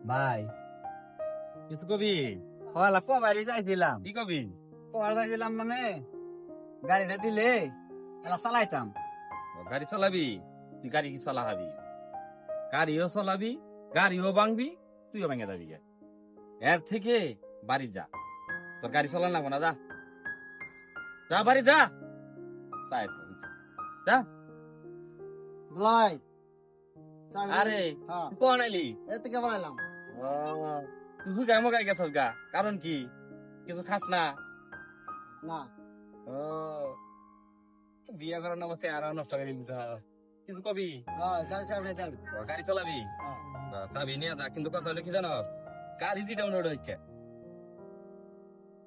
ভাই কিছু কবি? হলা কবারই চাইছিলাম কি কবি? কবার চাইছিলাম মানে গাড়িটা দিলে এলা চালাইতাম। গাড়ি চালাবি? তুই গাড়ি কি চালাবি? গাড়িও চালাবি, গাড়িও ভাঙবি, তুইও ভেঙে যাবি গে। এর থেকে বাড়ি যা, তোর গাড়ি চালান লাগবো না, যা যা বাড়ি যা। তাই তো। যা। ভাই আরে হ্যাঁ তুই কখন আইলি? এর থেকে বানাইলাম। ও, তুই হুগাই মুগাই গেছস গা, কারণ কি? কিছু খাস না? না ও, বিয়া করার নামে আর নষ্ট করে দিতে হয়। কিছু কবি? হ্যাঁ গাড়ি চাবি দেন। ও, গাড়ি চালাবি? হ্যাঁ। চাবি নিয়ে যা, কিন্তু কথা হলো কি জানো, গাড়ি যেটা মনে হচ্ছে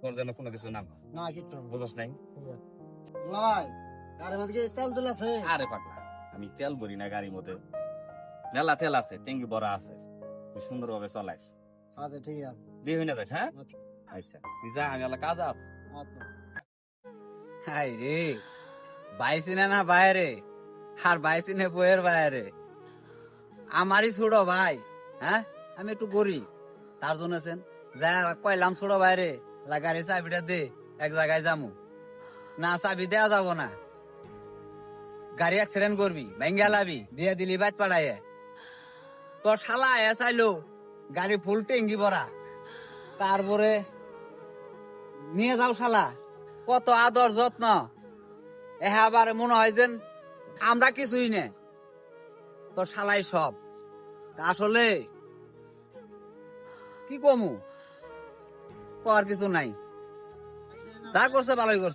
তোর যেন কোনো কিছু নাম না কিচ্ছু না। বুঝস নাই। ভাই গাড়ির মধ্যে কি তেল তুলে আছে? আরে পাগলা, আমি তেল ভরি না গাড়ির মধ্যে, মেলা তেল আছে, ট্যাঙ্কি ভরা আছে, তুই সুন্দর ভাবে চলাইস। আচ্ছা ঠিক আছে। বিয়ে হয়ে না যাস? হ্যাঁ আচ্ছা আচ্ছা, তুই যা, আমি এলা কাজ আছে। আচ্ছা। হাই রে বাইসিনে না বাইরে আর বাইসিনে বইয়ের বাইরে আমারই ছোট ভাই। হ্যাঁ আমি একটু গরিব তার জন্য যা কইলাম ছোট বাইরে গাড়ি চাবিটা দে, এক জায়গায় যামু। না চাবি দেওয়া যাবো না, গাড়ি অ্যাক্সিডেন্ট করবি, ভেঙ্গে লাবি, দিয়ে দিলি বাইক পাড়াইয়ে। তোর শালা এ চাইলো গাড়ি ফুল টেঙ্গি ভরা, তারপরে নিয়ে যাও শালা, কত আদর যত্ন। আবার মনে হয় যেন আমরা কিছুই নে, তোর শালাই সব। তা আসলে কি কমু, কর কিছু নাই, যা করছে ভালোই করছে।